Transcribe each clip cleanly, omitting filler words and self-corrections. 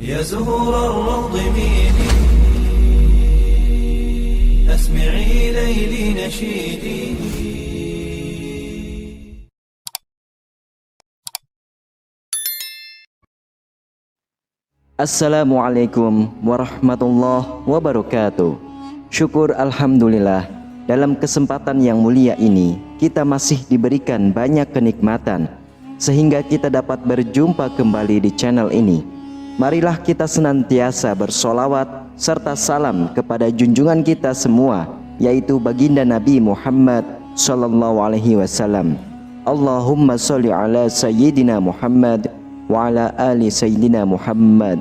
يا زهور الروض ميدي أسمعي ليلي نشيدي. Assalamualaikum warahmatullahi wabarakatuh. Syukur alhamdulillah, dalam kesempatan yang mulia ini kita masih diberikan banyak kenikmatan sehingga kita dapat berjumpa kembali di channel ini. Marilah kita senantiasa bersolawat serta salam kepada junjungan kita semua, yaitu baginda Nabi Muhammad sallallahu alaihi wasallam. Allahumma sholli ala sayyidina Muhammad wa ala ali sayyidina Muhammad.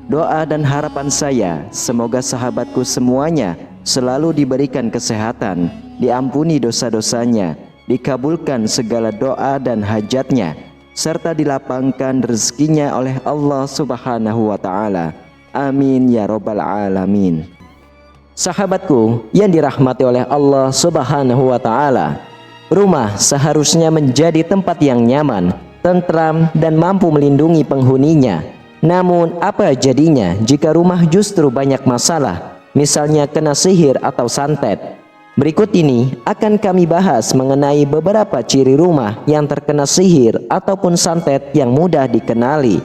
Doa dan harapan saya, semoga sahabatku semuanya selalu diberikan kesehatan, diampuni dosa-dosanya, dikabulkan segala doa dan hajatnya, serta dilapangkan rezekinya oleh Allah Subhanahu wa Ta'ala. Amin ya Rabbal Alamin. Sahabatku yang dirahmati oleh Allah Subhanahu wa Ta'ala, rumah seharusnya menjadi tempat yang nyaman, tentram, dan mampu melindungi penghuninya. Namun apa jadinya jika rumah justru banyak masalah, misalnya kena sihir atau santet? Berikut ini akan kami bahas mengenai beberapa ciri rumah yang terkena sihir ataupun santet yang mudah dikenali.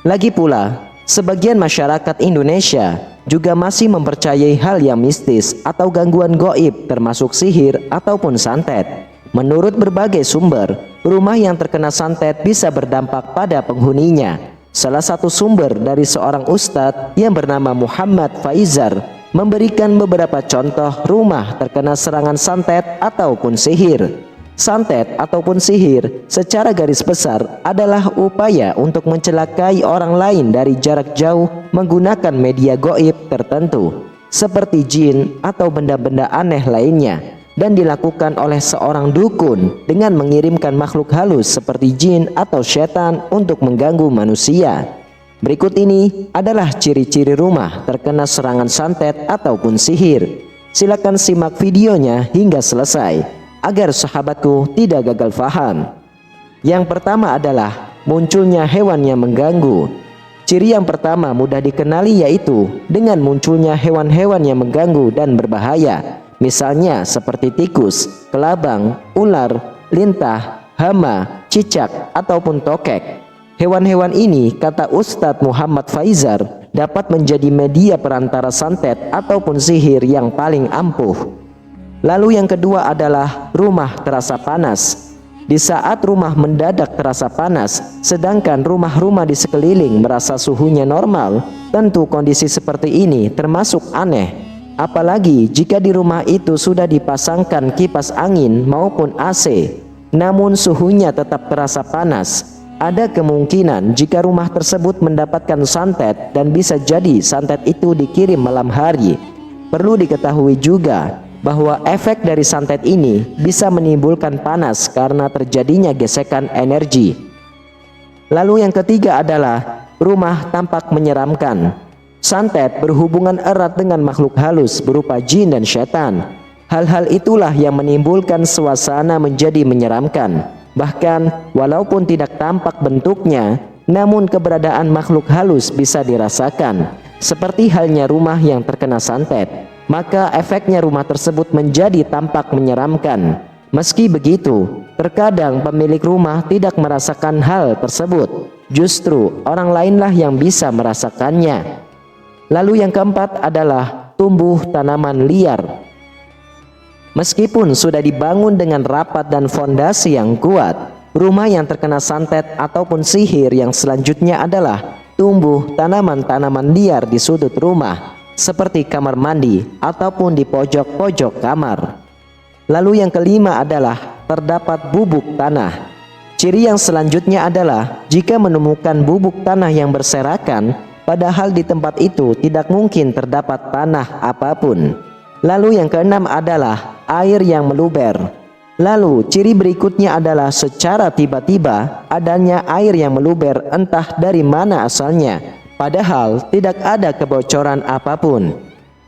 Lagi pula, sebagian masyarakat Indonesia juga masih mempercayai hal yang mistis atau gangguan gaib termasuk sihir ataupun santet. Menurut berbagai sumber, rumah yang terkena santet bisa berdampak pada penghuninya. Salah satu sumber dari seorang ustadz yang bernama Muhammad Faizar memberikan beberapa contoh rumah terkena serangan santet ataupun sihir. Santet ataupun sihir secara garis besar adalah upaya untuk mencelakai orang lain dari jarak jauh menggunakan media gaib tertentu seperti jin atau benda-benda aneh lainnya, dan dilakukan oleh seorang dukun dengan mengirimkan makhluk halus seperti jin atau setan untuk mengganggu manusia. Berikut ini adalah ciri-ciri rumah terkena serangan santet ataupun sihir. Silakan simak videonya hingga selesai agar sahabatku tidak gagal faham. Yang pertama adalah munculnya hewan yang mengganggu. Ciri yang pertama mudah dikenali yaitu dengan munculnya hewan-hewan yang mengganggu dan berbahaya. Misalnya seperti tikus, kelabang, ular, lintah, hama, cicak, ataupun tokek. Hewan-hewan ini, kata Ustadz Muhammad Faizar, dapat menjadi media perantara santet ataupun sihir yang paling ampuh. Lalu yang kedua adalah rumah terasa panas. Di saat rumah mendadak terasa panas, sedangkan rumah-rumah di sekeliling merasa suhunya normal, tentu kondisi seperti ini termasuk aneh. Apalagi jika di rumah itu sudah dipasangkan kipas angin maupun AC, namun suhunya tetap terasa panas. Ada kemungkinan jika rumah tersebut mendapatkan santet dan bisa jadi santet itu dikirim malam hari. Perlu diketahui juga bahwa efek dari santet ini bisa menimbulkan panas karena terjadinya gesekan energi. Lalu yang ketiga adalah rumah tampak menyeramkan. Santet berhubungan erat dengan makhluk halus berupa jin dan setan. Hal-hal itulah yang menimbulkan suasana menjadi menyeramkan. Bahkan walaupun tidak tampak bentuknya, namun keberadaan makhluk halus bisa dirasakan. Seperti halnya rumah yang terkena santet, maka efeknya rumah tersebut menjadi tampak menyeramkan. Meski begitu, terkadang pemilik rumah tidak merasakan hal tersebut. Justru orang lainlah yang bisa merasakannya. Lalu yang keempat adalah tumbuh tanaman liar. Meskipun sudah dibangun dengan rapat dan fondasi yang kuat, rumah yang terkena santet ataupun sihir yang selanjutnya adalah tumbuh tanaman-tanaman liar di sudut rumah, seperti kamar mandi ataupun di pojok-pojok kamar. Lalu yang kelima adalah terdapat bubuk tanah. Ciri yang selanjutnya adalah jika menemukan bubuk tanah yang berserakan, padahal di tempat itu tidak mungkin terdapat tanah apapun. Lalu yang keenam adalah air yang meluber. Lalu ciri berikutnya adalah secara tiba-tiba adanya air yang meluber entah dari mana asalnya, padahal tidak ada kebocoran apapun.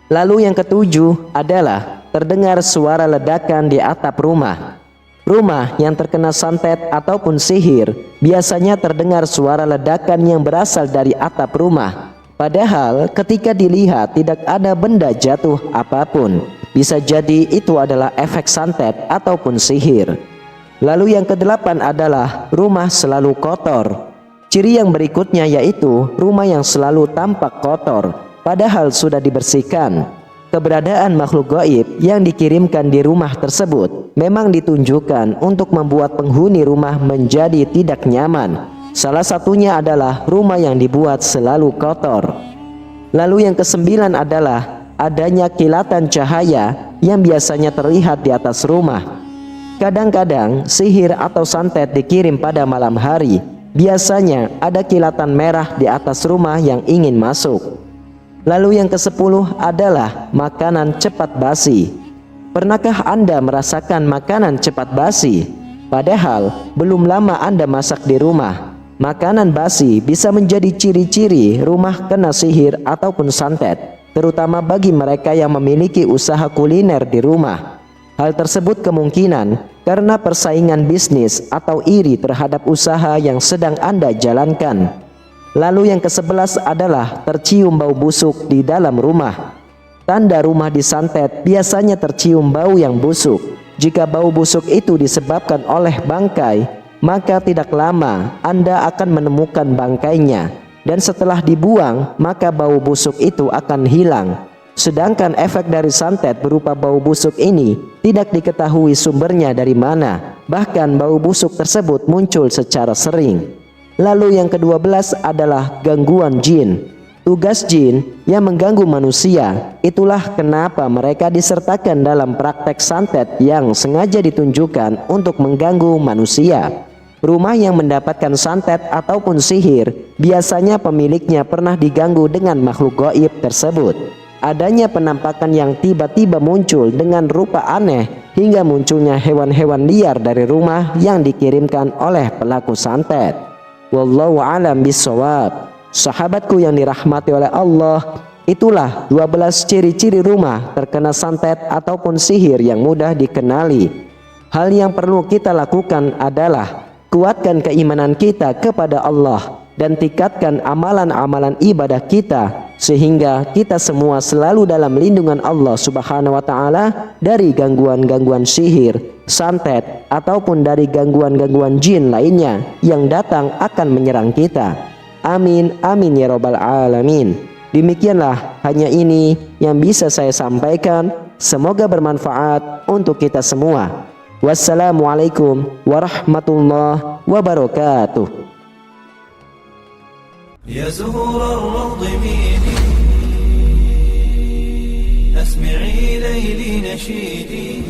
Lalu yang ketujuh adalah terdengar suara ledakan di atap rumah. rumah yang terkena santet ataupun sihir, biasanya terdengar suara ledakan yang berasal dari atap rumah. Padahal ketika dilihat tidak ada benda jatuh apapun. Bisa jadi itu adalah efek santet ataupun sihir. Lalu yang kedelapan adalah rumah selalu kotor. Ciri yang berikutnya yaitu rumah yang selalu tampak kotor, padahal sudah dibersihkan. Keberadaan makhluk gaib yang dikirimkan di rumah tersebut memang ditunjukkan untuk membuat penghuni rumah menjadi tidak nyaman. Salah satunya adalah rumah yang dibuat selalu kotor. Lalu yang kesembilan adalah adanya kilatan cahaya yang biasanya terlihat di atas rumah. Kadang-kadang sihir atau santet dikirim pada malam hari. Biasanya ada kilatan merah di atas rumah yang ingin masuk. Lalu yang ke-10 adalah makanan cepat basi. Pernahkah Anda merasakan makanan cepat basi? Padahal belum lama Anda masak di rumah. Makanan basi bisa menjadi ciri-ciri rumah kena sihir ataupun santet, terutama bagi mereka yang memiliki usaha kuliner di rumah. Hal tersebut kemungkinan karena persaingan bisnis atau iri terhadap usaha yang sedang Anda jalankan. Lalu yang ke-11 adalah tercium bau busuk di dalam rumah. Tanda rumah disantet biasanya tercium bau yang busuk. Jika bau busuk itu disebabkan oleh bangkai, maka tidak lama Anda akan menemukan bangkainya. Dan setelah dibuang, maka bau busuk itu akan hilang. Sedangkan efek dari santet berupa bau busuk ini tidak diketahui sumbernya dari mana. Bahkan bau busuk tersebut muncul secara sering. Lalu yang ke-12 adalah gangguan jin. Tugas jin yang mengganggu manusia, itulah kenapa mereka disertakan dalam praktek santet yang sengaja ditunjukkan untuk mengganggu manusia. Rumah yang mendapatkan santet ataupun sihir, biasanya pemiliknya pernah diganggu dengan makhluk gaib tersebut. Adanya penampakan yang tiba-tiba muncul dengan rupa aneh, hingga munculnya hewan-hewan liar dari rumah yang dikirimkan oleh pelaku santet. Wallahu alam bisawab. Sahabatku yang dirahmati oleh Allah, itulah 12 ciri-ciri rumah terkena santet ataupun sihir yang mudah dikenali. Hal yang perlu kita lakukan adalah kuatkan keimanan kita kepada Allah dan tingkatkan amalan-amalan ibadah kita, sehingga kita semua selalu dalam lindungan Allah Subhanahu wa taala dari gangguan-gangguan sihir, santet ataupun dari gangguan-gangguan jin lainnya yang datang akan menyerang kita. Amin amin ya rabbal alamin. Demikianlah hanya ini yang bisa saya sampaikan. Semoga bermanfaat untuk kita semua. Wassalamualaikum warahmatullahi wabarakatuh. يا زهور الروض ميدي أسمعي ليلي نشيدي